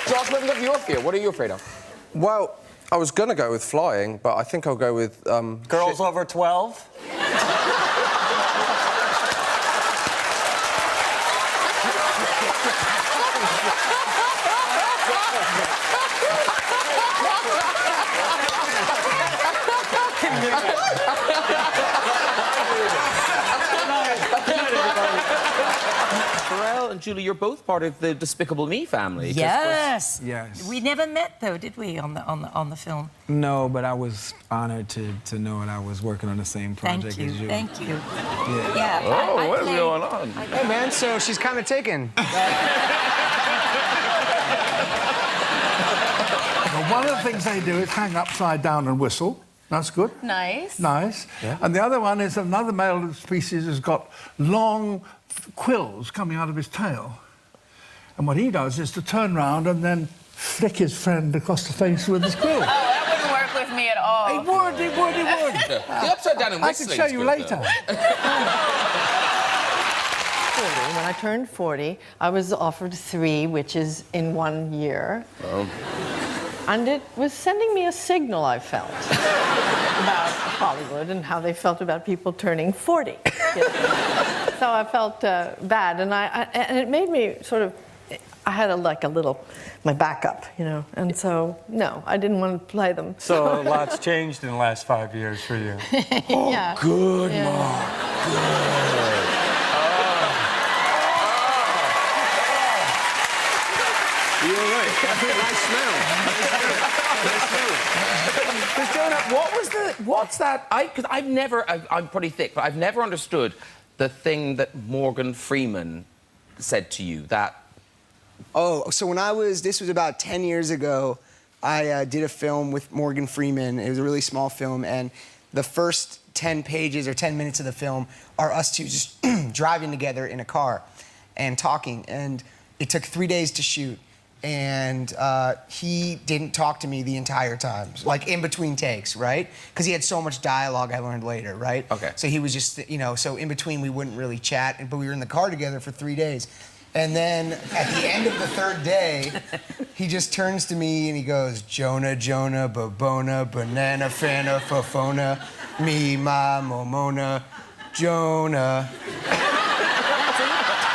Josh, what have you got fear? What are you afraid of? Well, I was going to go with flying, but I think I'll go with... Girls over 12? Pharrell and Julie, you're both part of the Despicable Me family. Yes. Yes. We never met though, did we, on the film? No, but I was honored to know that I was working on the same project as you. Thank you. Yeah. Yeah. Oh, what is going on? Hey, man, so she's kind of taken. Well, one of the things they do is hang upside down and whistle. That's good. Nice. Nice. Yeah. And the other one is another male species has got long quills coming out of his tail. And what he does is to turn round and then flick his friend across the face with his quill. Oh, that wouldn't work with me at all. He would. The upside down and I whistling. can show you later. When I turned 40, I was offered 3 witches in 1 year. Oh. And it was sending me a signal, I felt, about Hollywood and how they felt about people turning 40. So I felt bad, and and it made me sort of... I had my backup, you know, and so, no, I didn't want to play them. So a lot's changed in the last 5 years for you. Yeah. Good, Yeah. Mark. Good. You're right. Nice smell. Because Jonah, what's that? Because I'm pretty thick, but I've never understood the thing that Morgan Freeman said to you. That. Oh, so when this was about 10 years ago, I did a film with Morgan Freeman. It was a really small film, and the first 10 pages or 10 minutes of the film are us two just driving together in a car and talking. And it took 3 days to shoot. And he didn't talk to me the entire time, like in between takes, right? Because he had so much dialogue, I learned later, right? Okay. So he was just, you know, so in between we wouldn't really chat, but we were in the car together for 3 days. And then at the end of the third day, he just turns to me and he goes, Jonah, Jonah, Bobona, Banana, Fana, Fofona, me, ma, Momona, Jonah.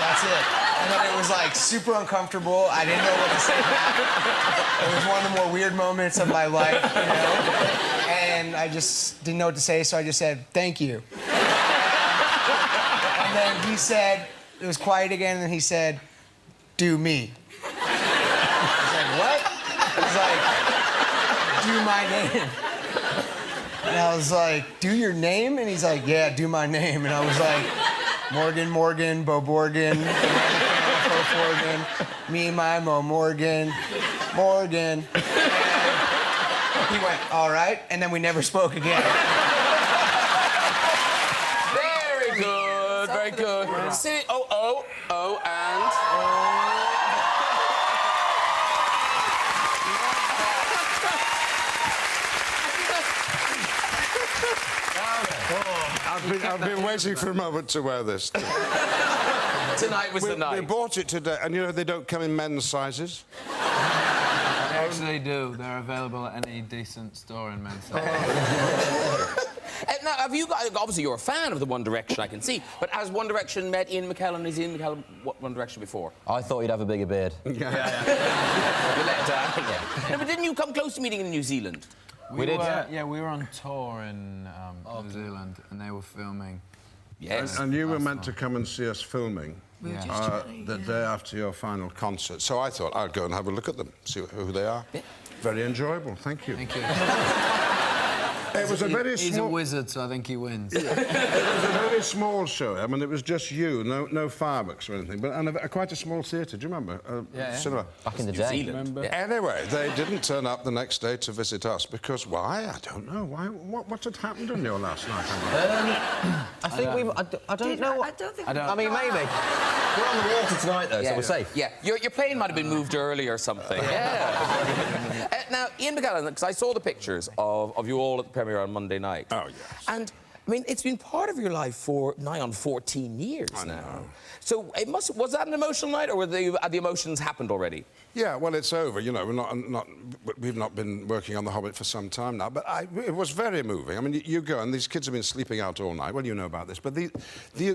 That's it. And then it was like super uncomfortable. I didn't know what to say back. It was one of the more weird moments of my life, you know? And I just didn't know what to say, so I just said, thank you. And then he said, it was quiet again, and then he said, do me. I said, what? He was like, do my name. And I was like, do your name? And he's like, yeah, do my name. And I was like, Morgan, Bo Borgan, Morgan, me, my Mo Morgan. And he went, all right, and then we never spoke again. Very good, very good. See, oh, and. I've been waiting for a moment to wear this. Tonight was the night. We bought it today, and you know they don't come in men's sizes. They actually do. They're available at any decent store in men's size. Now, have you got... Obviously, you're a fan of the One Direction, I can see. But has One Direction met Ian McKellen? Has Ian McKellen One Direction before? I thought he'd have a bigger beard. You let down, yeah. No, but didn't you come close to meeting in New Zealand? We did, yeah. We were on tour in New Zealand, and they were filming. Yes. And you were meant to come and see us filming the day after your final concert. So I thought I'd go and have a look at them, see who they are. Yeah. Very enjoyable, thank you. Thank you. It was a very small... He's a wizard, so I think he wins. It was a very small show. I mean, it was just you, no fireworks or anything, but quite a small theatre. Do you remember? Cinema. Back in the day. Remember? Anyway, they didn't turn up the next day to visit us because why? I don't know. Why? What had happened on your last night? I think I don't know. I don't think. I mean, maybe. We're on the water tonight, though, so we're safe. Yeah, your plane might have been moved early or something. Yeah. Now, Ian McKellen, because I saw the pictures of you all at the premiere on Monday night. Oh, yes. And I mean, it's been part of your life for nigh on 14 years now. So was that an emotional night, or were the emotions happened already? Yeah, well, it's over. You know, we've not been working on The Hobbit for some time now, but it was very moving. I mean, you go, and these kids have been sleeping out all night. Well, you know about this, but the So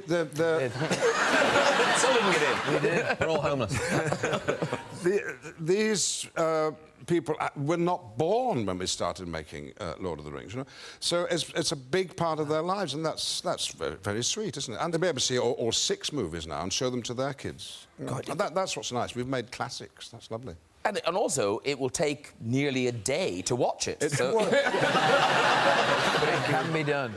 didn't get in. We did. We're all homeless. these people were not born when we started making Lord of the Rings, you know. So it's a big part of their lives, and that's very, very sweet, isn't it? And to be able to see all 6 movies now and show them to their kids. God, And that's what's nice. We've made classics. That's lovely. And also, it will take nearly a day to watch it. But But it can be done.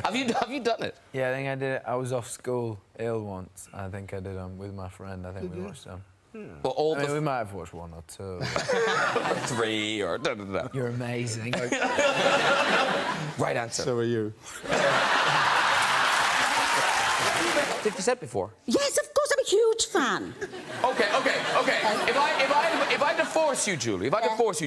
Have you done it? Yeah, I think I did it. I was off school ill once. I think I did with my friend. I think we watched them. Well, all I mean, we might have watched 1 or 2. 3 or... You're amazing. Right answer. So are you. 50 Cent before? Yes, of course, I'm a huge fan. Okay. If I had to force you,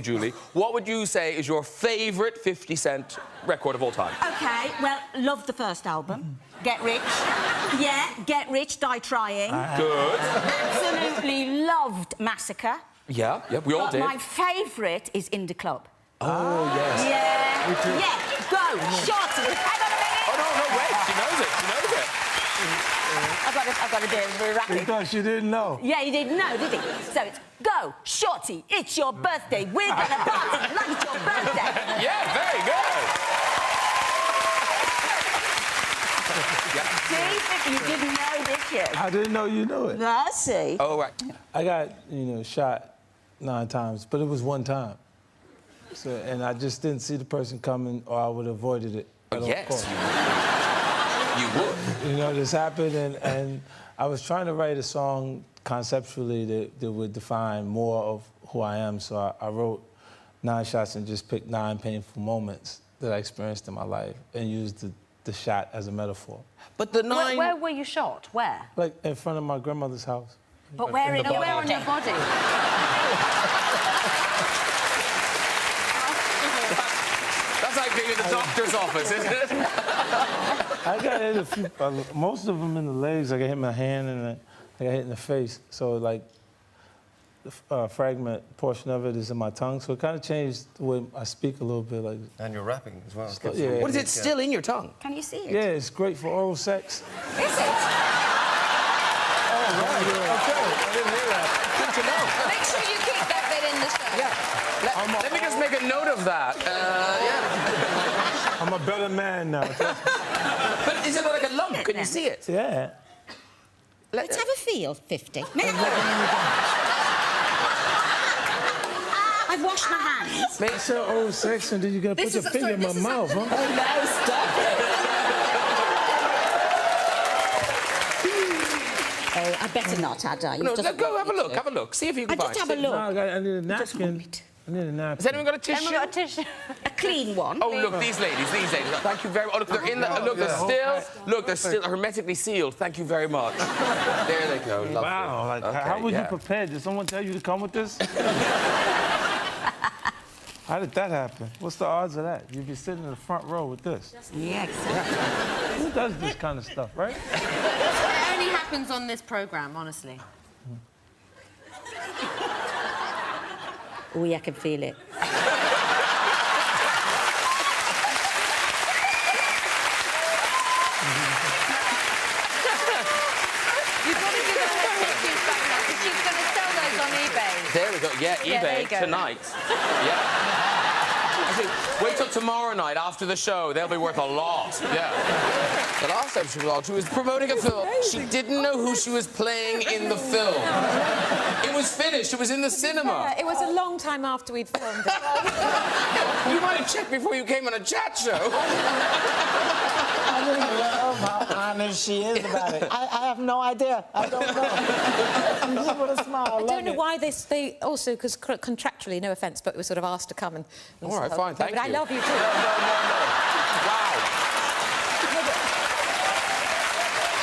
Julie, what would you say is your favourite 50 Cent record of all time? Okay, well, love the first album. Get Rich. Yeah, Get Rich, Die Trying. Good. Absolutely loved Massacre. Yeah, we all But did. my favourite is In the Club. Oh, yes. Yeah. Yeah, go, shot it. Hang on a minute. Oh, no, wait, she knows it. I've got to do it very rapid. Because you didn't know. Yeah, he didn't know, did he? So it's go, shorty, it's your birthday. We're gonna party like it's your birthday. Yeah, very good. See, you didn't know, did you? I didn't know you knew it. I see. Oh, right. I got, shot 9 times, but it was 1 time. So, and I just didn't see the person coming, or I would have avoided it. Yes, you would. This happened, and I was trying to write a song conceptually that would define more of who I am. So I wrote 9 shots and just picked 9 painful moments that I experienced in my life and used the shot as a metaphor. But the 9... Where were you shot? Where? Like in front of my grandmother's house. But where on your body? That's like being in the doctor's office, isn't it? I got hit a few, most of them in the legs. I got hit in my hand and I got hit in the face. So like the fragment portion of it is in my tongue. So it kind of changed the way I speak a little bit. Like. And you're rapping as well. Yeah. What is it still in your tongue? Can you see it? Yeah, it's great for oral sex. Is it? Oh, right. Okay. I didn't hear that. Good to know. Make sure you keep that bit in the show. Yeah. Let me just make a note of that. Yeah. I'm a better man now. But is it like a lump? Can you see it? Yeah. Let's have a feel, 50. I've washed my hands. Make sure oral sex, and then you gotta put your finger in my mouth, huh? Oh, no, stop it. Oh, I better not, had I? No, go have a look. Have a look. See if you can find it. Just have a look. No, I need a napkin. I need a napkin. Has anyone got a tissue? Got a tissue. A clean one. Oh, look, these ladies. Thank you very much. Oh, look, they're in the... Look, they're still hermetically sealed. Thank you very much. There they go. Lovely. Wow, like, Okay, how were you yeah. prepared? Did someone tell you to come with this? How did that happen? What's the odds of that? You'd be sitting in the front row with this. Yeah, exactly. Who does this kind of stuff, right? It only happens on this programme, honestly. Oh, yeah, I can feel it. You've got to give her her tissues back now, because she's going to sell those on eBay. There we go. Yeah, Yeah, there eBay you go. tonight. Yeah. Actually, wait till tomorrow night after the show. They'll be worth a lot. Yeah. The last time she was promoting a film. She didn't know who she was playing in the film. It was finished. It was in the cinema. It was a long time after we'd filmed it. You might have checked before you came on a chat show. I really love how honest she is about it. I have no idea. I don't know. Just with a smile. I don't know why they also, because contractually, no offence, but we were sort of asked to come and All right, fine, thank but you. I love you too. No. Wow.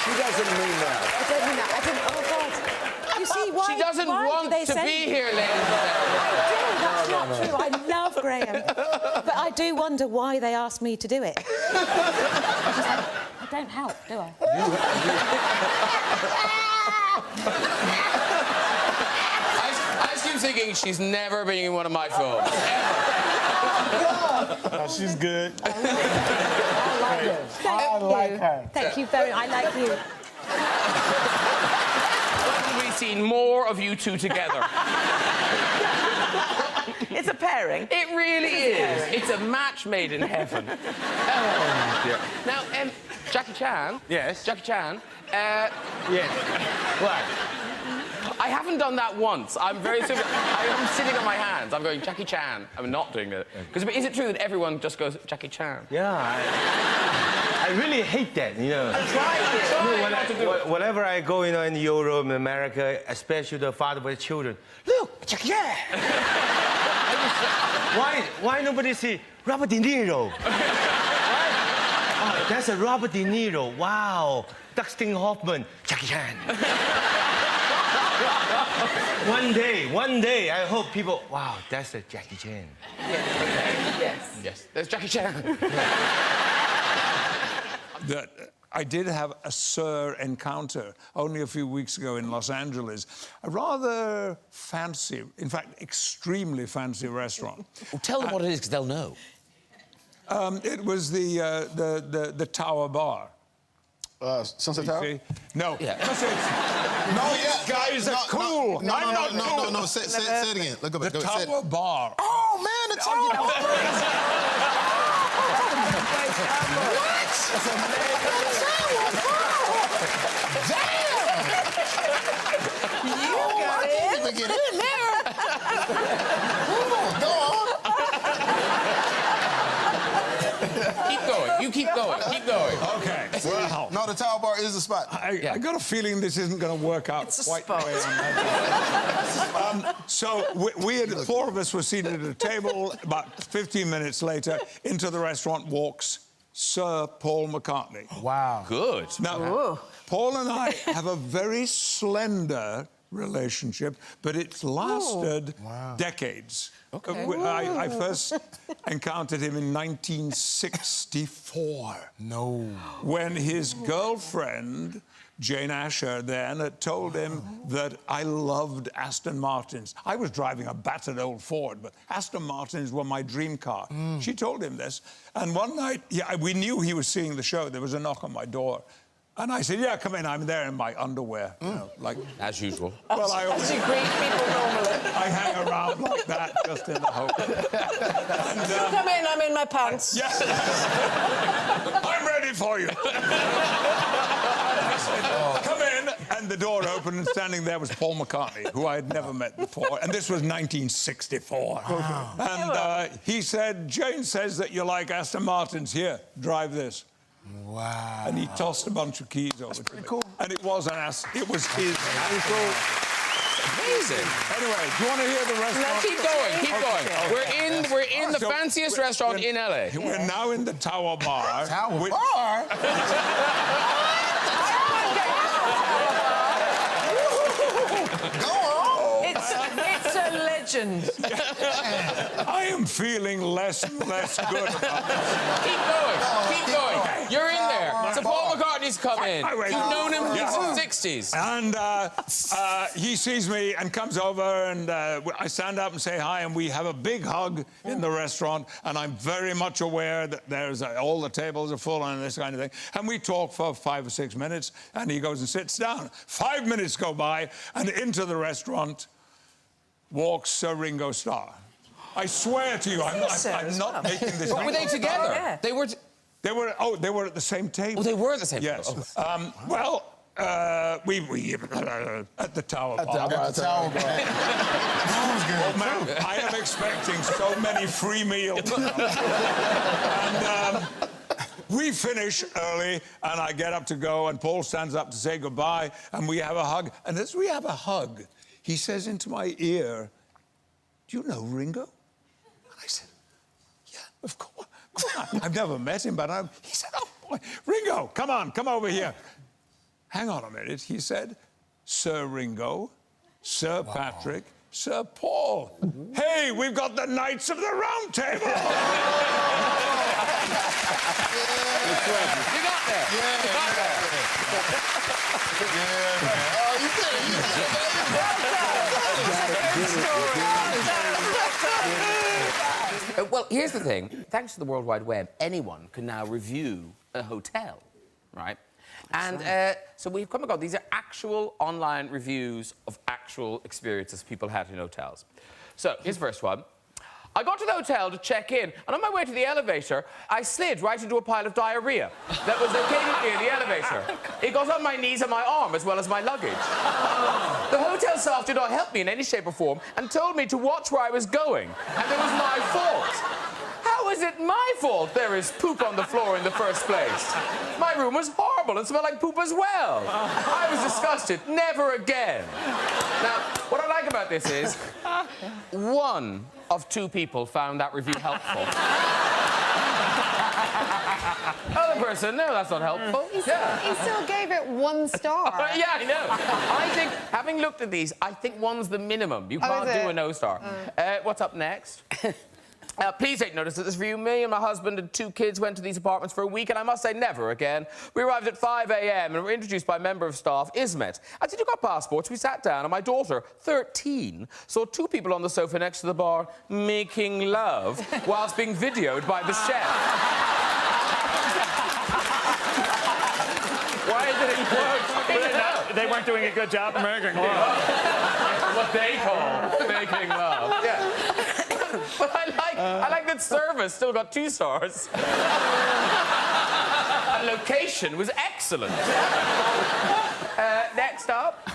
She doesn't mean that. I don't mean that. I didn't. Oh God. You see why? She doesn't why want do they to send be here, ladies and I do. That's not true. I love Graham. But I do wonder why they asked me to do it. I don't help, do I? I just keep thinking she's never been in one of my films. Oh, she's good. I like her. I like her. Thank you very much. I like you. When have we seen more of you two together? It's a pairing. It really is. It's a match made in heaven. Now, Jackie Chan. Yes. Jackie Chan. Yes. What? I haven't done that once. I'm very simple. I'm sitting on my hands. I'm going, Jackie Chan. I'm not doing it. Because is it true that everyone just goes, Jackie Chan? Yeah, I really hate that, you know. Whenever I go, in Europe, America, especially the father with children, look, Jackie Chan! Why nobody see Robert De Niro? Oh, that's a Robert De Niro. Wow. Dustin Hoffman, Jackie Chan. One day, I hope people, wow, that's a Jackie Chan. Yes, there's Jackie Chan. That I did have a Sir encounter only a few weeks ago in Los Angeles. A rather fancy, in fact, extremely fancy restaurant. Well, tell them what it is, because they'll know. It was the Tower Bar. Sunset Tower? No. Yeah. These guys are cool. No. Say it again. Look up. The Tower Bar. Oh, man, the Tower Bar. What? Damn! I can't even get in there. Go on. Keep going. You keep going. Keep going. Okay. Well, no, the Tower Bar is the spot. I got a feeling this isn't going to work out quite the way I imagined. So the four of us were seated at a table. About 15 minutes later, into the restaurant walks Sir Paul McCartney. Wow. Good. Now, Paul and I have a very slender relationship, but it's lasted decades. Okay. I first encountered him in 1964. No. When his girlfriend, Jane Asher, then had told him that I loved Aston Martins. I was driving a battered old Ford, but Aston Martins were my dream car. She told him this. And one night, we knew he was seeing the show. There was a knock on my door. And I said, yeah, come in. I'm there in my underwear, you know, like... As usual. Well, I always... As you greet people normally. I hang around like that, just in the hope. And, Come in, I'm in my pants. Yes. I'm ready for you. I said, come in, and the door opened, and standing there was Paul McCartney, who I had never met before, and this was 1964. Wow. And he said, Jane says that you like Aston Martins. Here, drive this. Wow. And he tossed a bunch of keys over to me. Cool. And it was it was his Aston. Amazing. Anyway, do you want to hear the restaurant? No, keep going, keep going. Okay. We're in the fanciest restaurant in LA. We're now in the Tower Bar. Tower Bar? It's a legend. I am feeling less and less good about this. Keep going. You're in there. So Paul McCartney's come in. You've known him since the 60s. And he sees me and comes over, and I stand up and say hi, and we have a big hug in the restaurant, and I'm very much aware that there's all the tables are full and this kind of thing. And we talk for 5 or 6 minutes, and he goes and sits down. 5 minutes go by, and into the restaurant walks Sir Ringo Starr. I swear to you, I'm not making this up. Were they together? Yeah. They were at the same table. Oh, they were at the same table? Yes. Well, we at the Tower Bar. At the Tower Bar. Oh, man, I am expecting so many free meals. And we finish early, and I get up to go, and Paul stands up to say goodbye, and we have a hug. And as we have a hug, he says into my ear, do you know Ringo? And I said, yeah, of course. I've never met him, but he said, oh, boy, Ringo, come over here. Hang on a minute, he said, Sir Ringo, Sir Patrick, Sir Paul. Hey, we've got the Knights of the Round Table. You got there. Yeah. You got there. Yeah. Oh, you did it. Well, here's the thing. Thanks to the World Wide Web, anyone can now review a hotel, right? And so we've come across, these are actual online reviews of actual experiences people had in hotels. So, here's the first one. I got to the hotel to check in, and on my way to the elevator, I slid right into a pile of diarrhea that was located near the elevator. It got on my knees and my arm, as well as my luggage. The hotel staff did not help me in any shape or form and told me to watch where I was going, and it was my fault. How is it my fault there is poop on the floor in the first place? My room was horrible and smelled like poop as well. I was disgusted. Never again. Now, what I like about this is, one of two people found that review helpful. Other person, no, that's not helpful. He still gave it 1 star. Yeah, I know. I think, having looked at these, I think one's the minimum. You can't do a no star. What's up next? Please take notice that this review, me and my husband and 2 kids went to these apartments for a week, and I must say, never again. We arrived at 5 a.m. and were introduced by a member of staff, Ismet. As he took our passports, we sat down, and my daughter, 13, saw 2 people on the sofa next to the bar making love whilst being videoed by the chef. Why did it work? They weren't doing a good job of making love. What they call making love. Yeah. But I like that service still got 2 stars. And location was excellent. Next up.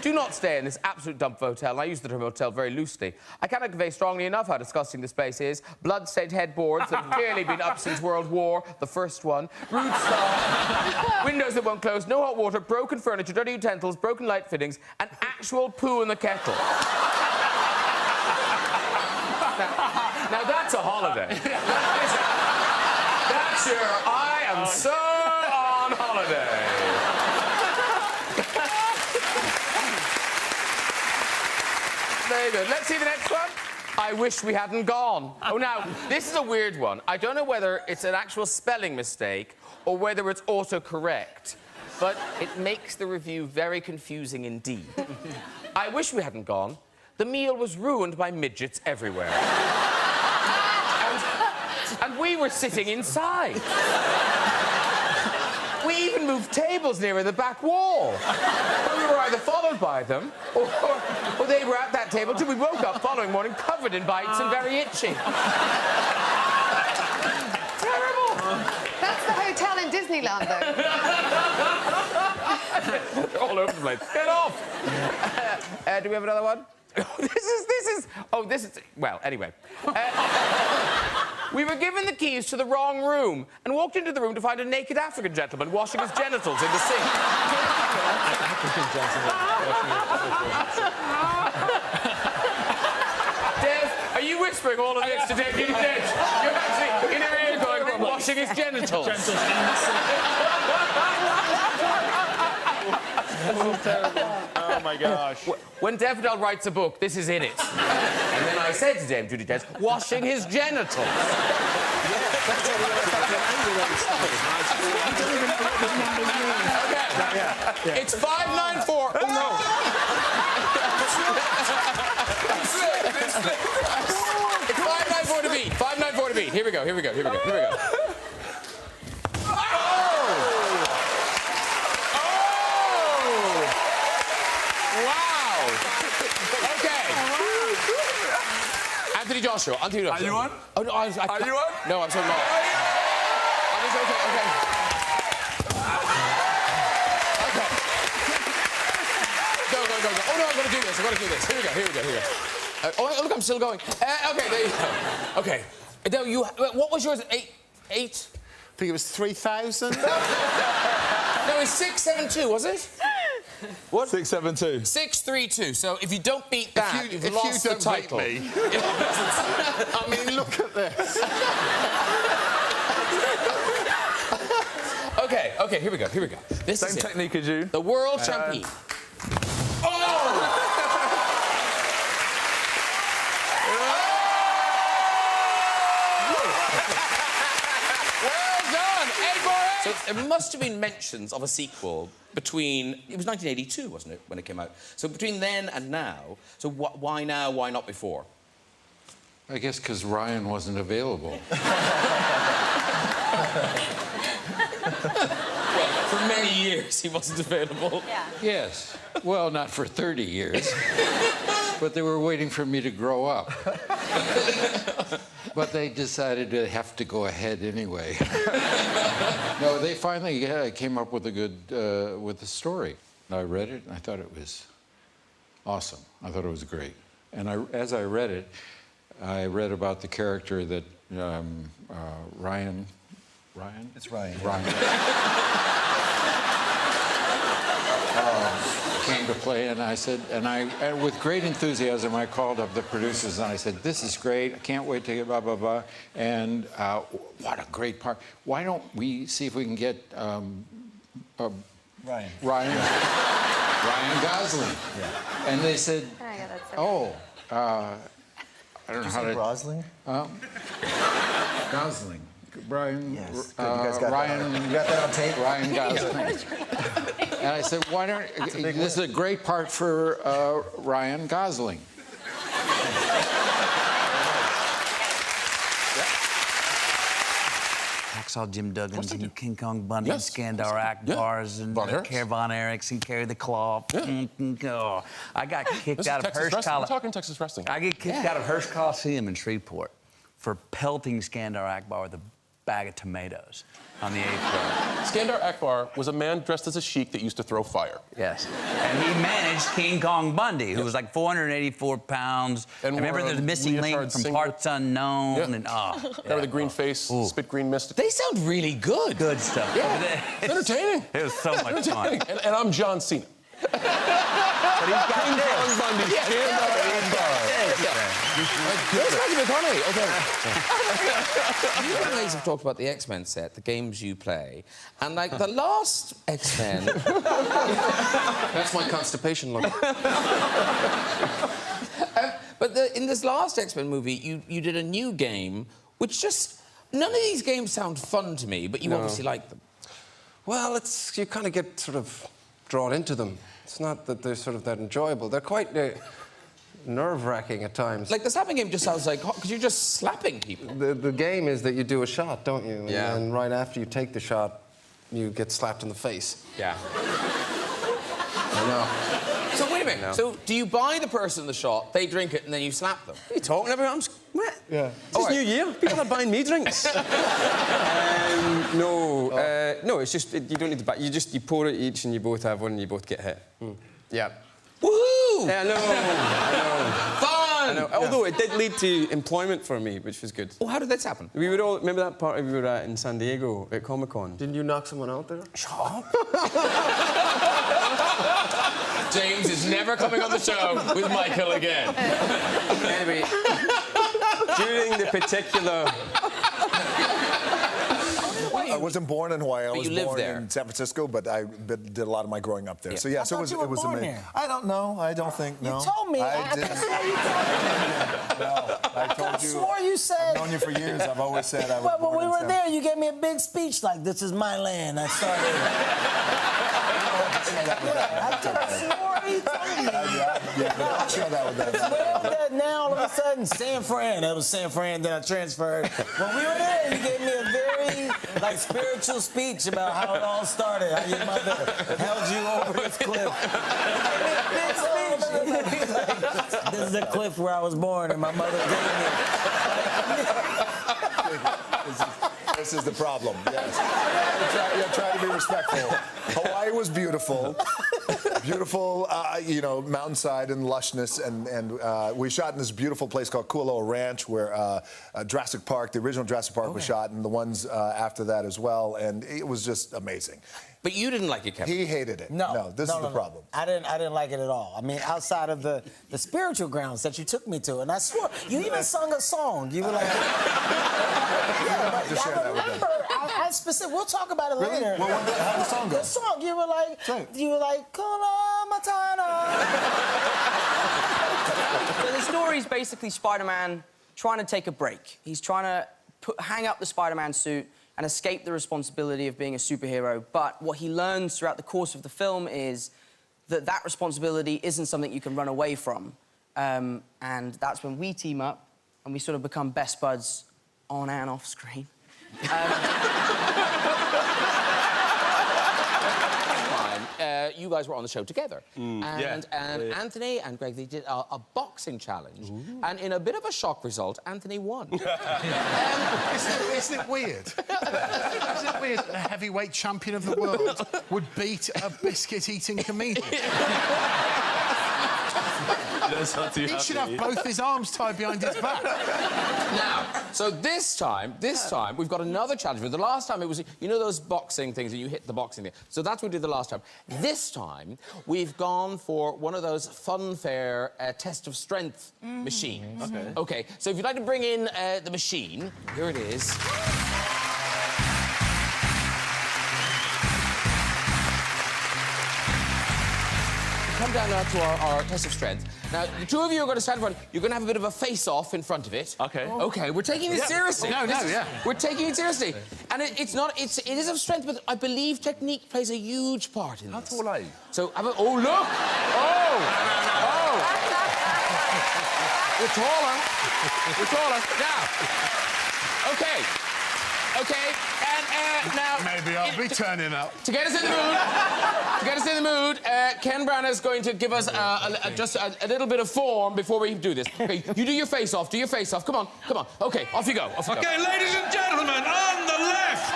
Do not stay in this absolute dump hotel. I use the term hotel very loosely. I cannot convey strongly enough how disgusting the space is. Blood-stained headboards that have clearly been up since World War, the first one. Rude staff. Windows that won't close. No hot water. Broken furniture. Dirty utensils. Broken light fittings. And actual poo in the kettle. Now that's a holiday. That's your I am so on holiday. Very good. Let's see the next one. I wish we hadn't gone. Oh, now, this is a weird one. I don't know whether it's an actual spelling mistake or whether it's autocorrect, but it makes the review very confusing indeed. I wish we hadn't gone. The meal was ruined by midgets everywhere. And we were sitting inside. We even moved tables nearer the back wall. But we were either followed by them, or they were at that table till we woke up following morning covered in bites and very itchy. Terrible. That's the hotel in Disneyland, though. They're all over the place. Get off! Do we have another one? This is... Well, anyway. We were given the keys to the wrong room and walked into the room to find a naked African gentleman washing his genitals in the sink. Dev, are you whispering all of this to Dave Judy Dench? You're actually in her ear going, washing his genitals. Oh my gosh. When Daffodil writes a book, this is in it. And then I said to Dame Judy Dench, washing his genitals. Okay. It's 594. Oh, no. It's 594 to beat. 594 to beat. Here we go. Anthony Joshua. Are you on? Oh, no, Are you on? No, I'm so not. Okay. Go. Oh, no, I've got to do this. Here we go. Oh, look, I'm still going. Okay, there you go. Okay. No, what was yours? 8? I think it was 3,000. No, it was 672, was it? What? 672. 632. So if you don't beat that, you've lost the title. Beat me. I mean, look at this. Okay, here we go. This Same is technique as you. The world champion. Oh! So there must have been mentions of a sequel between... It was 1982, wasn't it, when it came out? So between then and now, so why now, why not before? I guess because Ryan wasn't available. Well, for many years he wasn't available. Yeah. Yes. Well, not for 30 years. But they were waiting for me to grow up. But they decided to have to go ahead anyway. No, they finally came up with a good with a story. I read it, and I thought it was awesome. I thought it was great. And as I read it, I read about the character that Ryan? It's Ryan. Came to play, and I said, and with great enthusiasm, I called up the producers and I said, "This is great. I can't wait to get blah blah blah." And what a great part! Why don't we see if we can get Ryan Gosling? Yeah. And they said, "Oh, I don't know how to." Gosling? Gosling. Brian. Yes. Good. You guys got Ryan. that. You got that on tape? Ryan Gosling. And I said, "Why don't? This is a great part for Ryan Gosling." Hacksaw Jim Duggins and King Kong Bundy and Skandar Akbars and Care Von Erichs and Carry the Claw. Oh, I got kicked out of Hearst Coliseum. We're talking Texas wrestling. I get kicked out of Hearst Coliseum in Shreveport for pelting Skandar Akbar with a bag of tomatoes on the 8th row. Skandar Akbar was a man dressed as a sheik that used to throw fire. Yes. And he managed King Kong Bundy, who was like 484 pounds. And remember the missing link from Parts Unknown. And Remember the green face, spit green mist? They sound really good. Good stuff. Yeah. It's entertaining. It was so much fun. And I'm John Cena. But he's got King Kong Bundy, Skandar Akbar. You guys have talked about the X-Men set, the games you play, and like the last X-Men... That's my constipation look. But in this last X-Men movie, you did a new game, which just... None of these games sound fun to me, but you obviously like them. Well, you kind of get sort of drawn into them. It's not that they're sort of that enjoyable. They're quite nerve-wracking at times. Like, the slapping game just sounds like... Because you're just slapping people. The game is that you do a shot, don't you? Yeah. And right after you take the shot, you get slapped in the face. Yeah. I know. So, wait a minute. No. So, do you buy the person the shot, they drink it, and then you slap them? What are you talking about? Yeah. It's New Year. People are buying me drinks. No, it's just, you don't need to buy. You pour it each and you both have one and you both get hit. Yeah. Woohoo! Yeah, I know. Fun! I know. Although it did lead to employment for me, which was good. Oh, how did this happen? We would all... Remember that party we were at in San Diego at Comic-Con? Didn't you knock someone out there? Shut up. James is never coming on the show with Michael again. Anyway, during the particular... I wasn't born in Hawaii. I was lived born there. in San Francisco, but I did a lot of my growing up there. Yeah. So yeah, so it was amazing. I don't know. I don't think. No. You told me. I didn't. No, I told you. I swore you said. I've known you for years. I've always said I was. Well, born when we in were San there, you gave me a big speech like, "This is my land." I started. I'll share that with that. Now all of a sudden, San Fran. That was San Fran. Then I transferred. When we were there, you gave me a very spiritual speech about how it all started. How your mother held you over this cliff. Big speech. This is the cliff where I was born, and my mother gave me. This is the problem. Yes. Try to be respectful. Hawaii was beautiful. Beautiful, mountainside and lushness, and we shot in this beautiful place called Kualoa Ranch, where Jurassic Park, the original Jurassic Park, was shot, and the ones after that as well, and it was just amazing. But you didn't like it, Kevin. He hated it. No, this is the problem. I didn't like it at all. I mean, outside of the spiritual grounds that you took me to, and I swore you even sung a song. You were like, I remember. I specific. We'll talk about it later. Well, how did the song go? The song. You were like, Kuna Matana. So the story is basically Spider-Man trying to take a break. He's trying to hang up the Spider-Man suit. and escape the responsibility of being a superhero. But what he learns throughout the course of the film is that that responsibility isn't something you can run away from. And that's when we team up and we sort of become best buds on and off screen. You guys were on the show together. And Yeah. Anthony and Greg, they did a boxing challenge. And in a bit of a shock result, Anthony won. Isn't it weird? Isn't it weird that a heavyweight champion of the world would beat a biscuit-eating comedian? He should have both his arms tied behind his back. Now, so this time, we've got another challenge. The last time it was, you know those boxing things, and you hit the boxing thing. So that's what we did the last time. This time, we've gone for one of those funfair test of strength machines. Okay, so if you'd like to bring in the machine, here it is. Come down now to our test of strength. Now, the two of you are going to stand in front. You're going to have a bit of a face-off in front of it. Okay. Okay, we're taking this seriously. Yeah. We're taking it seriously. And it is of strength, but I believe technique plays a huge part in this. How tall are you? So, oh, look! Oh! You're taller. You're taller. Now, okay, and now... Maybe I'll be turning up. To get us in the mood, Ken Branagh is going to give us just a little bit of form before we do this. Okay, you do your face-off, Come on. Okay, off you go, Okay, ladies and gentlemen, on the left,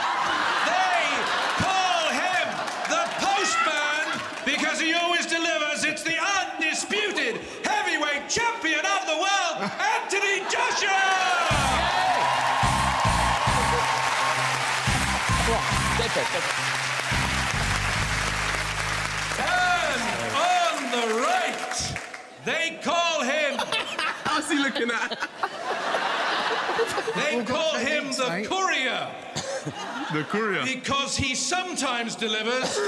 they call him the Postman because he always delivers. It's the undisputed heavyweight champion of the world, Anthony Joshua! And on the right, they call him... How's he looking at? They call him the Courier. The courier. Because he sometimes delivers.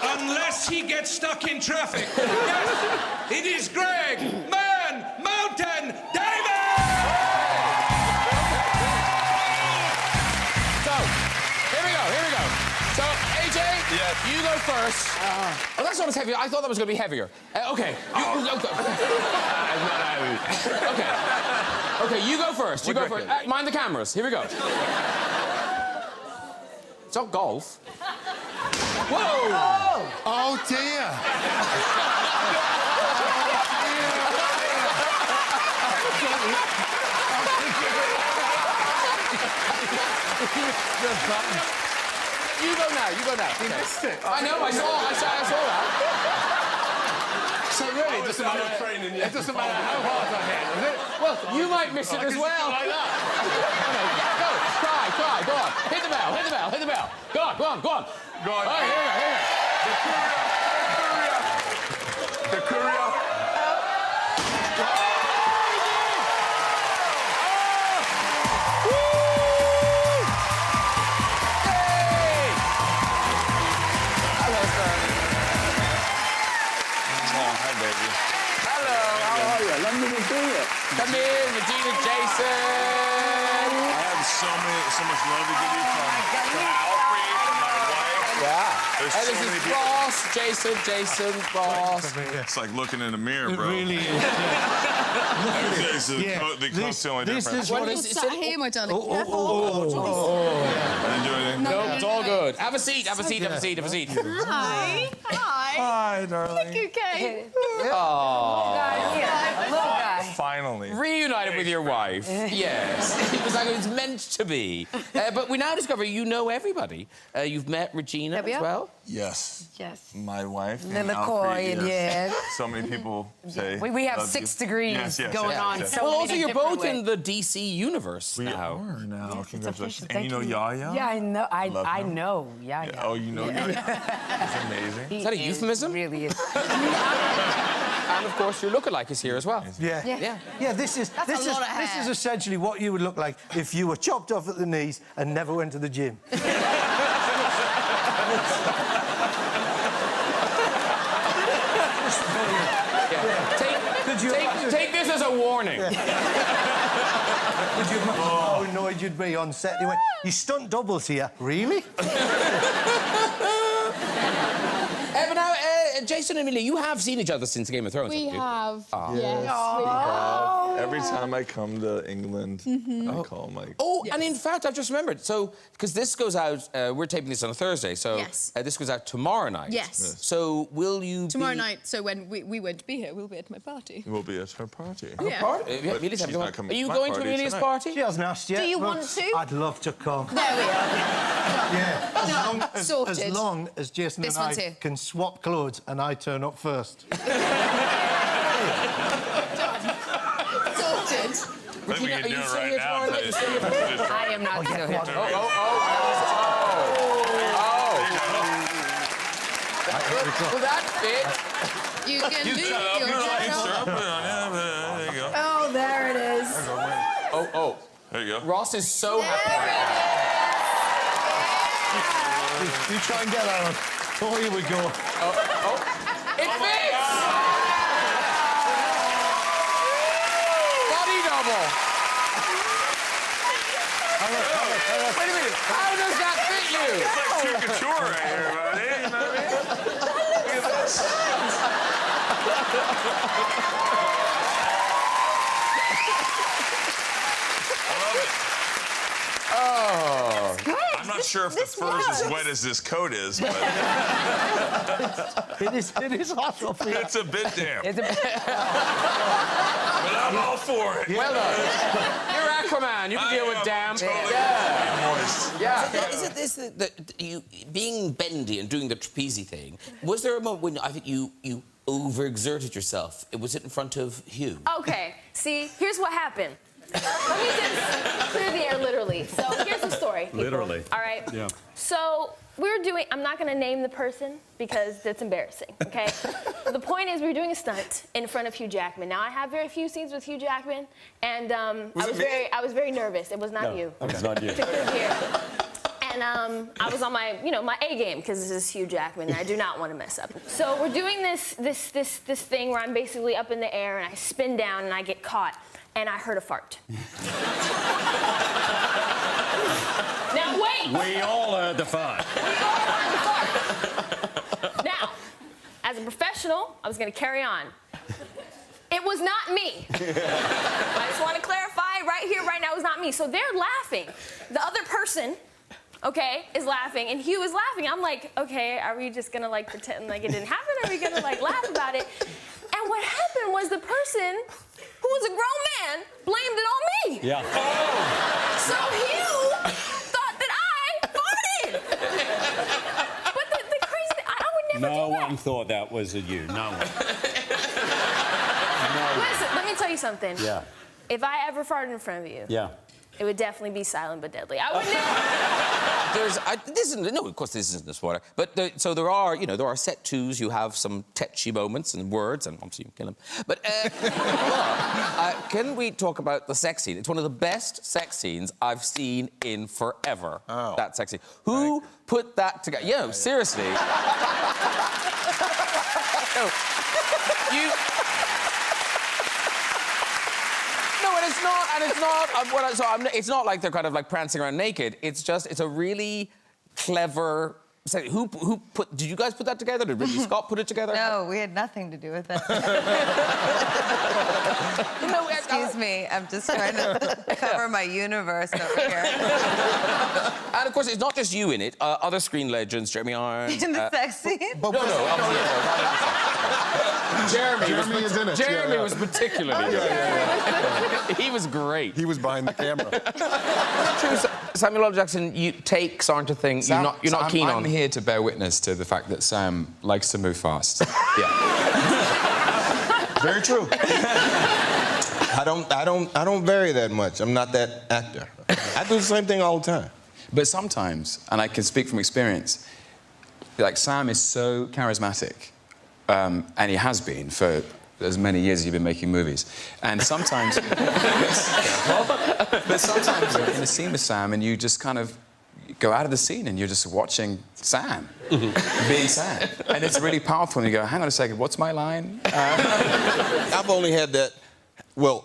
Unless he gets stuck in traffic. Yes, it is Greg Mountain David! Here we go. So, AJ, you go first. Oh, that's not as heavy. I thought that was going to be heavier. Okay. Okay, you go first. Mind the cameras. Here we go. It's not golf. Whoa! Oh, dear. You go now. You missed it. I know, I saw that. So really, it doesn't matter training yet. It doesn't matter how hard I hit, does it? Well, you might miss it as well. Like that. Go. Try. Go on. Hit the bell. Go on. Go on. Oh, here we go. The courier. Come in, Regina, Jason. I have so much love to give you from Alfie, from my wife. Yeah. There's Hey, so this many is people. Ross, Jason, Ross. It's like looking in the mirror, bro. It really is. The costume I did. This is what it's sat here, my darling. No, it's all good. Have a seat. Hi. Hi, darling. Look, okay. Little guy. Finally. Reunited with your wife. Yes. It was like it was meant to be. But we now discover you know everybody. You've met Regina as well? Yes. Yes. My wife. Lily Alfie, Coy, yes. So many people say. We have love 6 you. degrees going on. Yes. So well, many also, you're different both ways. in the DC universe We now. are now. Yes, Congratulations. it's And you know Yaya? Yeah, I know. I him. know. Yeah. Oh, you know Yaya? It's amazing. Is that a euphemism? Really is. And of course, your lookalike is here as well. Yeah, this is lot of hair. essentially what you would look like if you were chopped off at the knees and never went to the gym. Take Take this as a warning. Would you imagine how annoyed you'd be on set? They went, you stunt doubles here. Really? But now, Jason and Amelia, you have seen each other since Game of Thrones, We haven't you? have, Oh. yes. Every time I come to England, I call Mike. Oh, and in fact, I've just remembered. So, because this goes out, we're taping this on a Thursday, so Yes. This goes out tomorrow night. Yes. So, will you Tomorrow night, so when we won't be here, we'll be at my party. We'll be at her party. Yeah. Party? But Amelia's having she's one. not coming Are you to my going to party Amelia's tonight. party? She hasn't asked yet. Do you but want to? I'd love to come. There we are. Yeah. As Sorted. long as Jason This and one's I here. can swap clothes and I turn up first. Sorted. Maybe we can do it right now. I am not still here. Will that fit? You can do your There you go. Oh, there it is. Oh. There you go. Ross is so happy right You try and get that on. Oh, here we go. It fits! Body double. Wait a minute. How does that fit you? It's like True Couture right here, buddy. You know what I mean? Look at this. I love it. Oh. I'm not sure if the fur's as wet as this coat is, but It is hot up here. it's a bit damp. It's a But I'm all for it. Well done. You're Aquaman. You can deal with damn. Totally moist. Yeah. Is it this that you being bendy and doing the trapeze thing? Was there a moment when I think you overexerted yourself? Was it in front of Hugh? Okay, see, here's what happened. Let me just clear the air literally. So here's the story. People. Literally. All right? Yeah. So we were doing, I'm not going to name the person because that's embarrassing, okay? The point is we were doing a stunt in front of Hugh Jackman. Now, I have very few scenes with Hugh Jackman, and I was very nervous. It was not you. Okay. It's not you. To clear the air. And I was on my, my A game because this is Hugh Jackman. And I do not want to mess up. So we're doing this thing where I'm basically up in the air and I spin down and I get caught and I heard a fart. Now wait. We all heard the fart. Now, as a professional, I was going to carry on. It was not me. I just want to clarify right here, right now, it was not me. So they're laughing. The other person, okay, is laughing, and Hugh is laughing. I'm like, okay, are we just gonna pretend like it didn't happen? Or are we gonna laugh about it? And what happened was the person who was a grown man blamed it on me. Yeah. So Hugh thought that I farted. But the crazy thing, I would never No do that. one thought that was you. No one. Listen, let me tell you something. Yeah. If I ever farted in front of you, Yeah. it would definitely be silent but deadly. I would never. No, of course this isn't a spoiler. But so there are, there are set twos. You have some tetchy moments and words, and obviously you kill them. But can we talk about the sex scene? It's one of the best sex scenes I've seen in forever. Oh. That sex scene. Who put that together? Seriously. It's not like they're kind of prancing around naked. It's a really clever. Who put? Did you guys put that together? Did Ridley Scott put it together? No, we had nothing to do with it. Excuse me, I'm just trying to cover my universe over here. And of course, it's not just you in it. Other screen legends, Jeremy Irons. In the sex scene? Jeremy is in it. Jeremy was particularly good. He was great. He was behind the camera. Samuel L. Jackson, takes aren't a thing you're not keen on. I'm here to bear witness to the fact that Sam likes to move fast. Yeah. Very true. I don't vary that much. I'm not that actor. I do the same thing all the time. But sometimes, and I can speak from experience, Sam is so charismatic, and he has been for as many years as you've been making movies. And sometimes... but sometimes you're in a scene with Sam and you just kind of go out of the scene and you're just watching Sam being Sam. And it's really powerful and you go, hang on a second, what's my line? I've only had that. Well,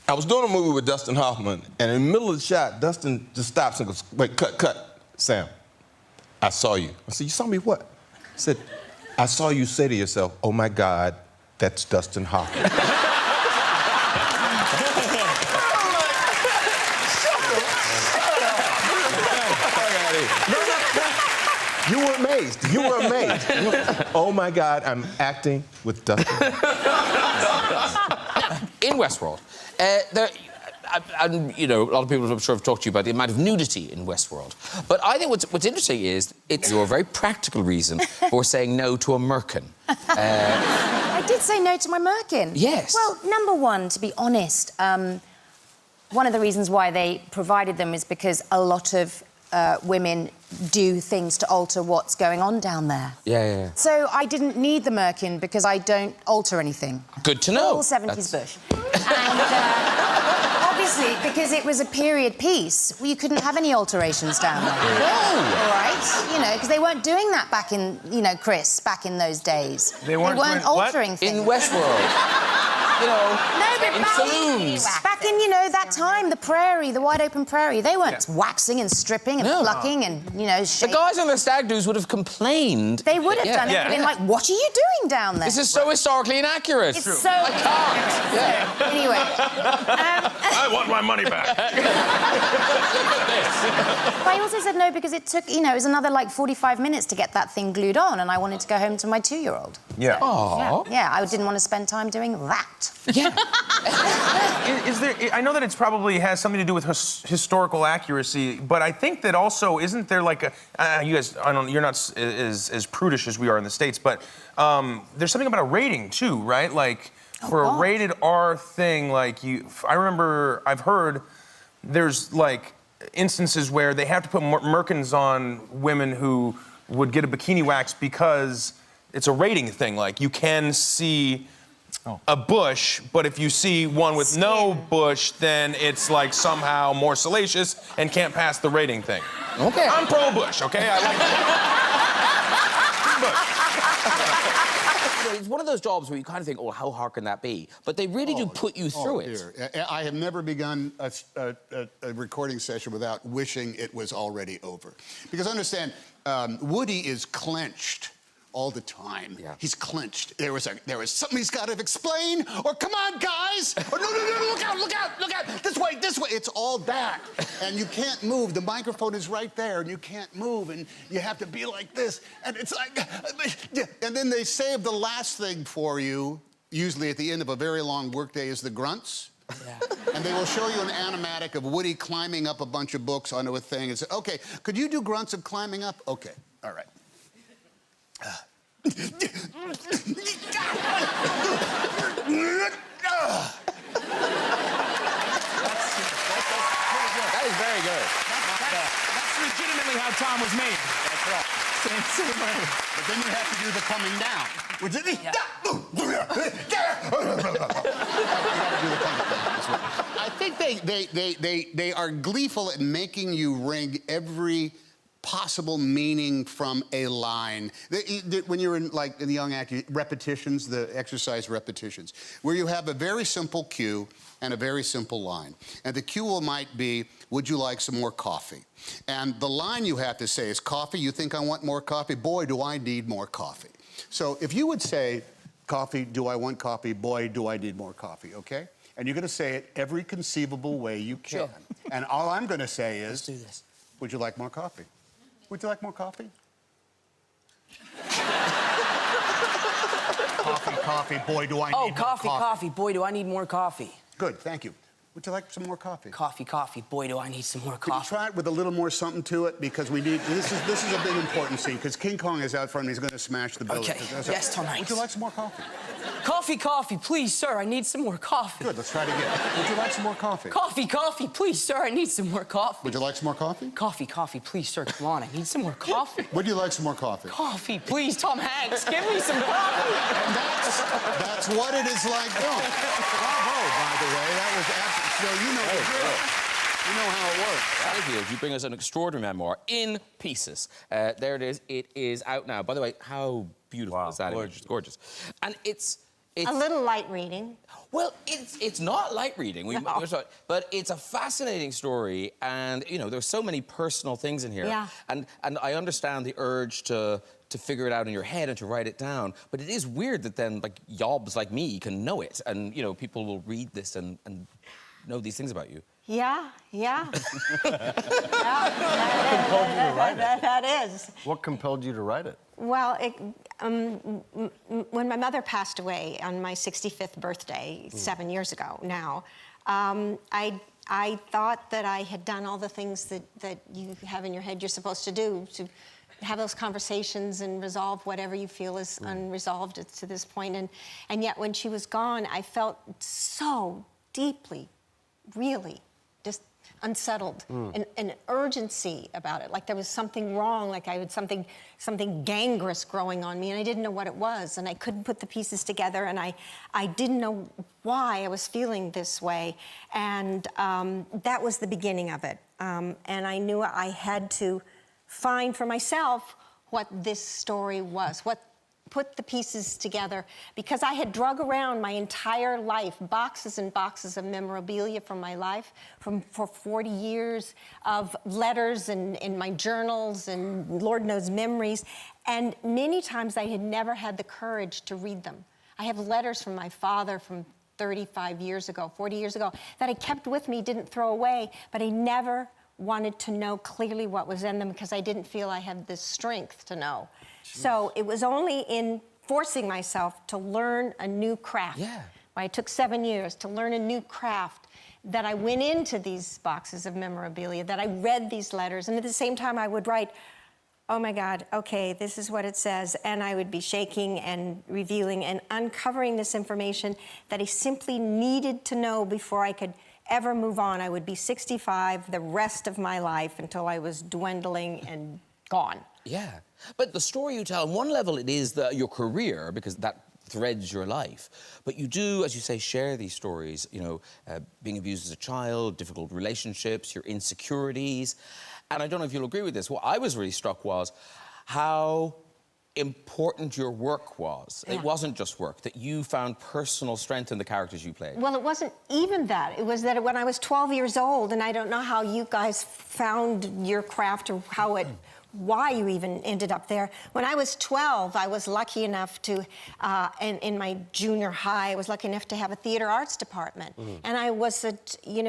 I was doing a movie with Dustin Hoffman, and in the middle of the shot, Dustin just stops and goes, "Wait, cut, Sam. I saw you." I said, "You saw me what?" He said, "I saw you say to yourself, 'Oh my God, that's Dustin Hoffman.'" You were amazed. You were amazed. Oh my God, I'm acting with Dustin. In Westworld, and, you know, a lot of people I'm sure have talked to you about the amount of nudity in Westworld. But I think what's interesting is it's a very practical reason for saying no to a merkin. I did say no to my merkin. Yes. Well, number one, to be honest, one of the reasons why they provided them is because a lot of women do things to alter what's going on down there. Yeah. So I didn't need the merkin because I don't alter anything. Good to know. All 70s Bush. And obviously, because it was a period piece, you couldn't have any alterations down there. Whoa! All right? You know, because they weren't doing that back in, you know, Chris, back in those days. They weren't doing altering what? things. In Westworld. You know, in saloons. Back in, you know, that time, the prairie, the wide open prairie, they weren't waxing and stripping and plucking and, you know, The guys on the stag do's would have complained. They would have done it. Yeah. Been like, what are you doing down there? This is so historically inaccurate. It's so... I can't. Yeah. Anyway. I want my money back. But I also said no because it took, you know, it was another, like, 45 minutes to get that thing glued on, and I wanted to go home to my 2-year-old. Yeah. Yeah, I didn't want to spend time doing that. Yeah. Is there? I know that it's probably has something to do with historical accuracy, but I think that also isn't there like a you guys? I don't. You're not as prudish as we are in the States, but there's something about a rating too, right? Like for a rated R thing, like I've heard there's like instances where they have to put merkins on women who would get a bikini wax because it's a rating thing. Like you can see a bush, but if you see one with no bush, then it's like somehow more salacious and can't pass the rating thing. Okay. I'm pro bush, okay? I like It's one of those jobs where you kind of think, oh, how hard can that be? But they really do put you through it. I have never begun a recording session without wishing it was already over. Because understand, Woody is clenched all the time. Yeah. He's clenched. There was something he's got to explain, or come on, guys! Or no, look out, this way. It's all that. And you can't move. The microphone is right there, and you can't move, and you have to be like this. And it's like, and then they save the last thing for you, usually at the end of a very long workday, is the grunts. Yeah. And they will show you an animatic of Woody climbing up a bunch of books onto a thing and say, okay, could you do grunts of climbing up? Okay, all right. That is very good. That's legitimately how Tom was made. That's right. Same way. But then you have to do the coming down. Which is... I think they are gleeful at making you wring every possible meaning from a line. When you're in the young actor, repetitions, the exercise repetitions, where you have a very simple cue and a very simple line. And the cue might be, would you like some more coffee? And the line you have to say is, coffee, you think I want more coffee? Boy, do I need more coffee. So if you would say, coffee, do I want coffee? Boy, do I need more coffee, okay? And you're gonna say it every conceivable way you can. Sure. And all I'm gonna say is, let's do this. Would you like more coffee? Would you like more coffee? Coffee, boy, do I need more coffee. Coffee, boy, do I need more coffee. Good, thank you. Would you like some more coffee? Coffee, boy, do I need some more coffee. Could you try it with a little more something to it? Because we need, this is a big important scene, because King Kong is out front and he's gonna smash the building. Okay, yes, Tom Hanks. Would you like some more coffee? Coffee, please, sir, I need some more coffee. Good, let's try it again. Would you like some more coffee? Coffee, please, sir, I need some more coffee. Would you like some more coffee? Coffee, please, sir, come on, I need some more coffee. Would you like some more coffee? Coffee, please, Tom Hanks, give me some coffee. And that's what it is like. Oh, bravo, by the way. That was absolutely, so you know the drill. You know how it works. Thank you. You bring us an extraordinary memoir in pieces. There it is. It is out now. By the way, how beautiful is that? Gorgeous. Gorgeous. And it's A little light reading. Well, it's not light reading, but it's a fascinating story, and you know there's so many personal things in here. Yeah. And I understand the urge to figure it out in your head and to write it down, but it is weird that then like yobs like me can know it, and you know people will read this and know these things about you. Yeah. That is. What compelled you to write it? Well, when my mother passed away on my 65th birthday, 7 years ago now, I thought that I had done all the things that you have in your head you're supposed to do to have those conversations and resolve whatever you feel is unresolved to this point. And yet when she was gone, I felt so deeply, really, just unsettled, an urgency about it, like there was something wrong, like I had something gangrenous growing on me, and I didn't know what it was, and I couldn't put the pieces together, and I didn't know why I was feeling this way, and that was the beginning of it, and I knew I had to find for myself what this story was, put the pieces together, because I had drug around my entire life, boxes and boxes of memorabilia from my life, for 40 years of letters and in my journals and Lord knows memories, and many times I had never had the courage to read them. I have letters from my father from 35 years ago, 40 years ago, that I kept with me, didn't throw away, but I never wanted to know clearly what was in them because I didn't feel I had the strength to know. So it was only in forcing myself to learn a new craft. Yeah. It took 7 years to learn a new craft that I went into these boxes of memorabilia, that I read these letters, and at the same time I would write, oh my God, okay, this is what it says, and I would be shaking and revealing and uncovering this information that I simply needed to know before I could ever move on. I would be 65 the rest of my life until I was dwindling and gone. Yeah, but the story you tell, on one level it is your career, because that threads your life. But you do, as you say, share these stories, you know, being abused as a child, difficult relationships, your insecurities. And I don't know if you'll agree with this. What I was really struck was how important your work was. Yeah. It wasn't just work, that you found personal strength in the characters you played. Well, it wasn't even that. It was that when I was 12 years old, and I don't know how you guys found your craft or why you even ended up there. When I was 12, I was lucky enough to, in my junior high, I was lucky enough to have a theater arts department. And I was,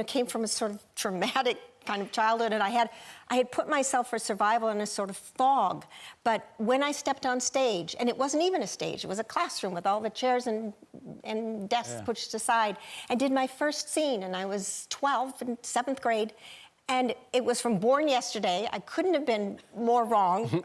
came from a sort of traumatic kind of childhood, and I had put myself for survival in a sort of fog. But when I stepped on stage, and it wasn't even a stage, it was a classroom with all the chairs and desks pushed aside, I did my first scene, and I was 12 in 7th grade, and it was from Born Yesterday. I couldn't have been more wrong.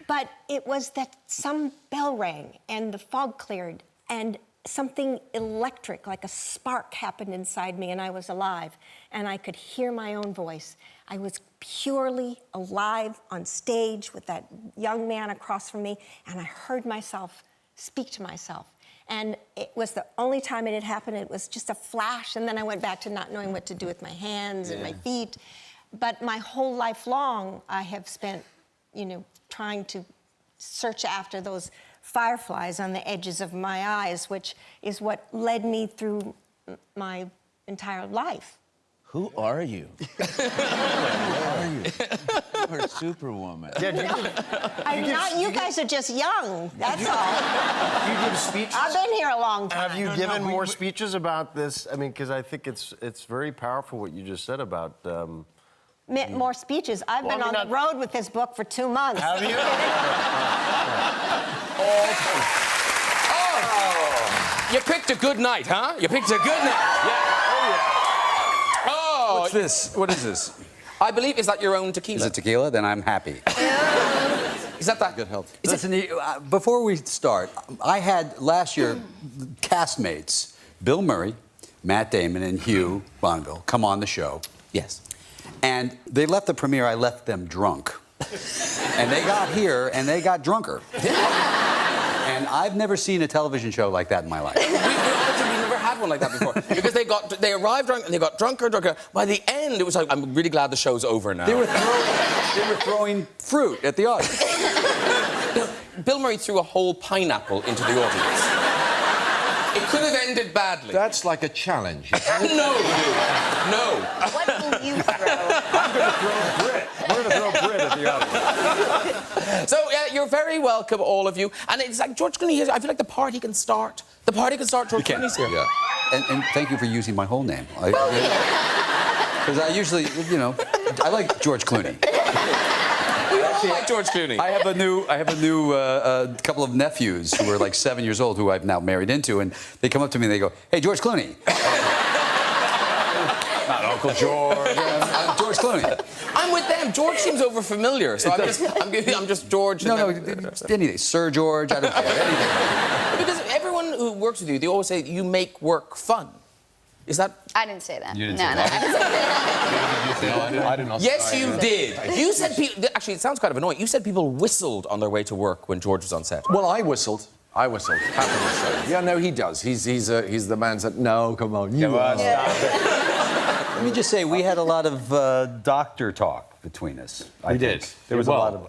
But it was that some bell rang, and the fog cleared, and something electric, like a spark, happened inside me, and I was alive, and I could hear my own voice. I was purely alive on stage with that young man across from me, and I heard myself speak to myself. And it was the only time it had happened. It was just a flash, and then I went back to not knowing what to do with my hands and my feet. But my whole life long, I have spent, trying to search after those fireflies on the edges of my eyes, which is what led me through my entire life. Who are you? You're a superwoman. You guys are just young, that's all. You give speeches? I've been here a long time. Have you given more speeches about this? I mean, because I think it's very powerful what you just said about... More speeches. I've been on the road with this book for 2 months. Have you? Oh, you picked a good night, huh? You picked a good night. Yeah. Oh, yeah. Oh. What's this? What is this? I believe, is that your own tequila? Is it tequila? Then I'm happy. Is that good health? Listen, before we start, I had last year castmates, Bill Murray, Matt Damon, and Hugh Bonneville come on the show. Yes. And they left the premiere, I left them drunk. And they got here, and they got drunker. And I've never seen a television show like that in my life. We've never had one like that before. Because they arrived drunk, and they got drunker and drunker. By the end, it was like, I'm really glad the show's over now. They were throwing fruit at the audience. Bill Murray threw a whole pineapple into the audience. It could have ended badly. That's like a challenge. No. What will you throw? I'm going to throw Brit. We're going to throw Brit at the audience. So, you're very welcome, all of you. And it's like George Clooney here. I feel like the party can start. The party can start. George Clooney's here. Yeah. And thank you for using my whole name. Because I usually, you know, I like George Clooney. We all like George Clooney. I have a new couple of nephews who are like 7 years old who I've now married into, and they come up to me and they go, "Hey, George Clooney." Not Uncle George. George Clooney. I'm with them. George seems over-familiar, so I'm just George. No, anything. Sir George, I don't care. Anything. Because everyone who works with you, they always say you make work fun. Is that... I didn't say that. You didn't say that. I didn't say that. No, I did not. Yes, you did. You said people... Actually, it sounds kind of annoying. You said people whistled on their way to work when George was on set. Well, I whistled. Happy to say. Yeah, no, he does. He's the man that... No, come on. You are. Let me just say, we had a lot of doctor talk between us. We did. There was a lot of...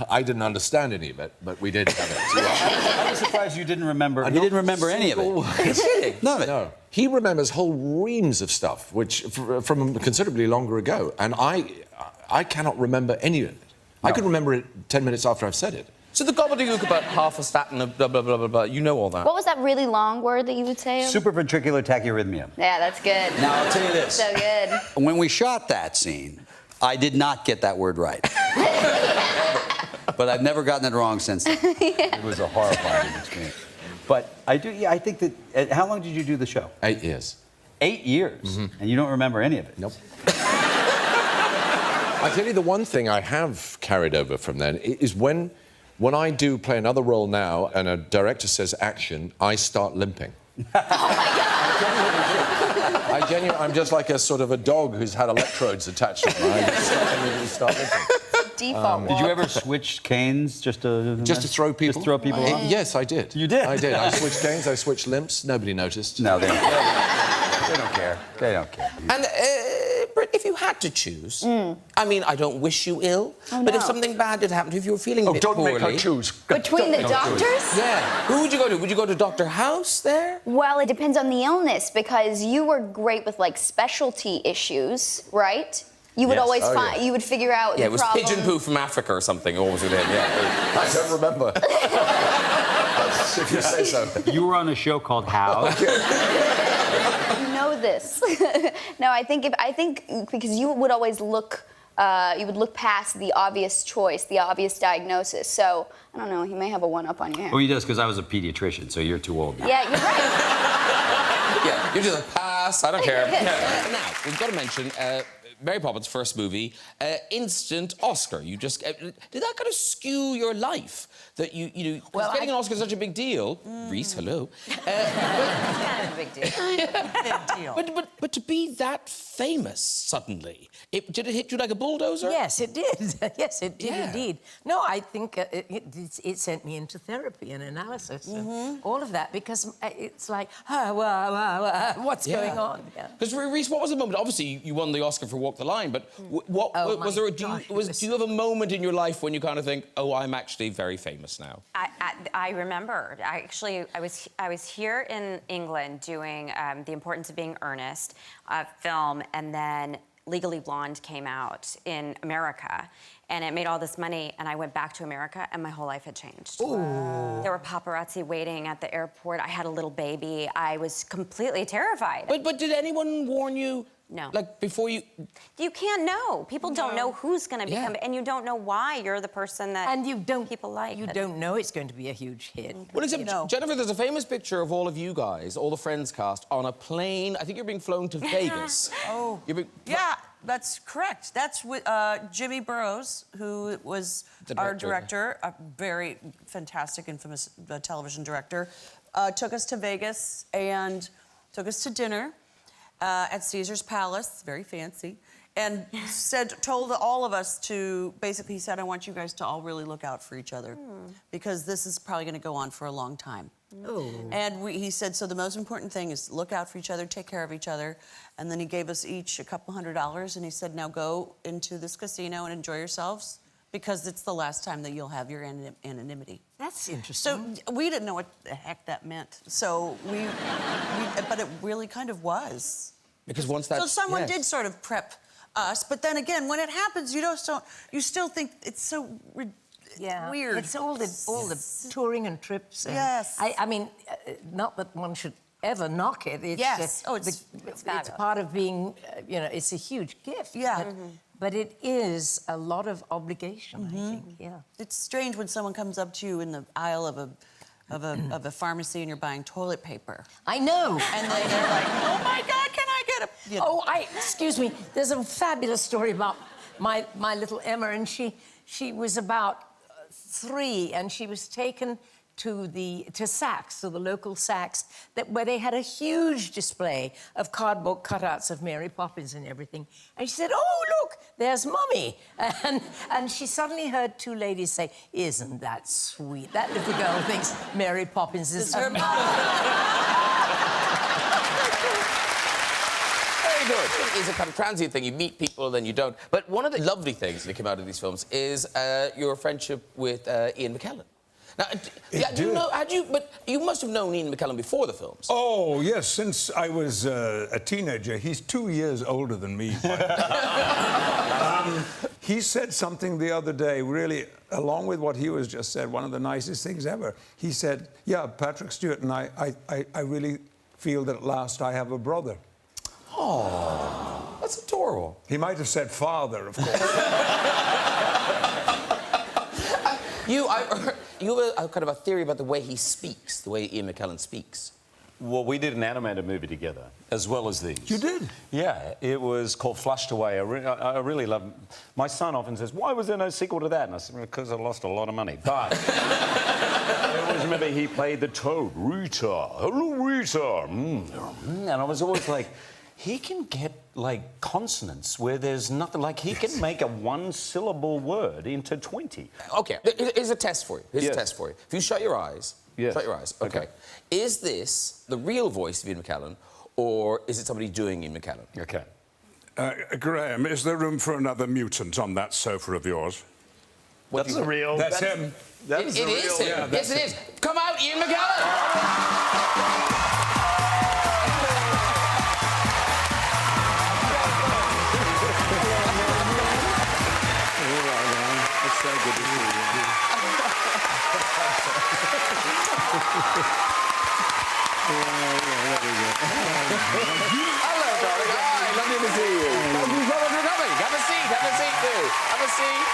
I didn't understand any of it, but we did have it. I was surprised you didn't remember. You didn't remember any of it. None of it. No. He remembers whole reams of stuff, which from considerably longer ago, and I cannot remember any of it. No. I could remember it 10 minutes after I've said it. So the gobbledygook about half a statin, blah, blah, blah, blah, blah, you know all that. What was that really long word that you would say? Supraventricular tachyarrhythmia. Yeah, that's good. Now, I'll tell you this. So good. When we shot that scene, I did not get that word right. But I've never gotten it wrong since then. It was a horrifying experience. But I think that... how long did you do the show? 8 years. 8 years? Mm-hmm. And you don't remember any of it? Nope. I tell you, the one thing I have carried over from then is when I do play another role now and a director says action, I start limping. I'm just like a sort of a dog who's had electrodes attached to him. I just start limping. Default. Did you ever switch canes just to throw people? Just throw people off? Yes, I did. You did? I did. I switched canes, I switched limps. Nobody noticed. No, they don't care. They don't care. They don't care. And, Britt, if you had to choose, I mean, I don't wish you ill, but if something bad did happen to you, if you were feeling a bit poorly... make her choose. Between the doctors? Yeah. Who would you go to? Would you go to Dr. House there? Well, it depends on the illness, because you were great with, like, specialty issues, right? You would always find... You would figure out the it was problem. pigeon poo from Africa or something, always with him, yeah. I don't remember. If you say so. You were on a show called How? You know this. No, I think because you would always look, you would look past the obvious choice, the obvious diagnosis. So I don't know. He may have a one-up on you. Well, he does, because I was a pediatrician, so you're too old now. Yeah, you're right. Yeah, you're just a pass. I don't care. Now we've got to mention. Mary Poppins' first movie, instant Oscar. You just did that kind of skew your life? That you know, getting an Oscar is such a big deal. Reese, hello. It's kind of a big deal. Big deal. But to be that famous suddenly, did it hit you like a bulldozer? Yes, it did. Yes, it did indeed. No, I think it sent me into therapy and analysis and all of that, because it's like, what's going on? Because Reese, what was the moment? Obviously, you won the Oscar for Walk the Line, but what was there? Do you have a moment in your life when you kind of think, oh, I'm actually very famous now? I remember. I was here in England doing The Importance of Being Earnest, film, and then Legally Blonde came out in America, and it made all this money, and I went back to America, and my whole life had changed. Wow. There were paparazzi waiting at the airport. I had a little baby. I was completely terrified. But did anyone warn you? No. Like, before you... You can't know. People don't know who's going to become... And you don't know why you're the person that people like. You don't know it's going to be a huge hit. Well, except, Jennifer, there's a famous picture of all of you guys, all the Friends cast, on a plane. I think you're being flown to Vegas. Yeah, that's correct. That's with Jimmy Burrows, who was our director, a very fantastic, infamous television director, took us to Vegas and took us to dinner at Caesar's Palace, very fancy, and told all of us to, basically he said, I want you guys to all really look out for each other, because this is probably going to go on for a long time. And he said, so the most important thing is look out for each other, take care of each other. And then he gave us each a couple $100, and he said, now go into this casino and enjoy yourselves, because it's the last time that you'll have your anonymity. That's interesting. So we didn't know what the heck that meant. So but it really kind of was. Because once that... So someone did sort of prep us, but then again, when it happens, you still think it's so weird. It's all the touring and trips. And Yes. I mean, not that one should ever knock it. It's Yes. it's part of being, it's a huge gift. Yeah. But it is a lot of obligation, I think. Yeah. It's strange when someone comes up to you in the aisle of a pharmacy and you're buying toilet paper. I know. And then they're like, oh my God, can I get a... Oh, excuse me. There's a fabulous story about my little Emma, and she was about 3, and she was taken to Saks, to the local Saks, where they had a huge display of cardboard cutouts of Mary Poppins and everything. And she said, "Oh, look, there's Mummy." And she suddenly heard 2 ladies say, "Isn't that sweet? That little girl thinks Mary Poppins is her mom." Very good. It's a kind of transient thing. You meet people, then you don't. But one of the lovely things that came out of these films is your friendship with Ian McKellen. Now, but you must have known Ian McKellen before the films. Oh, yes, since I was a teenager. He's 2 years older than me. He said something the other day, really, along with what Hugh has just said, one of the nicest things ever. He said, "Yeah, Patrick Stewart and I really feel that at last I have a brother." Oh, that's adorable. He might have said father, of course. You have a kind of a theory about the way he speaks, the way Ian McKellen speaks. Well, we did an animated movie together, as well as these. You did? Yeah, it was called Flushed Away. I really love it. My son often says, "Why was there no sequel to that?" And I said, "Because I lost a lot of money." But I always remember he played the toad, Rita. Hello, Rita. And I was always like, he can get, like, consonants where there's nothing. Like, he can make a 1-syllable word into 20. OK, here's a test for you. Here's a test for you. If you shut your eyes... Yes. Shut your eyes. OK. Is this the real voice of Ian McKellen, or is it somebody doing Ian McKellen? OK. Graham, is there room for another mutant on that sofa of yours? That's the real... That's him. It is him. Yeah, yes, it is. Come out, Ian McKellen! It's so good to see you. Hello, darling. Hi, lovely to see you. Thank you so much for coming. Have a seat. Have a seat, too. Have a seat.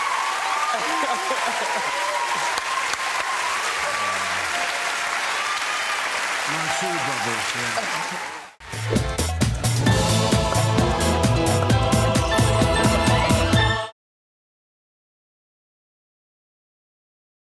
My shoe bubbles, yeah.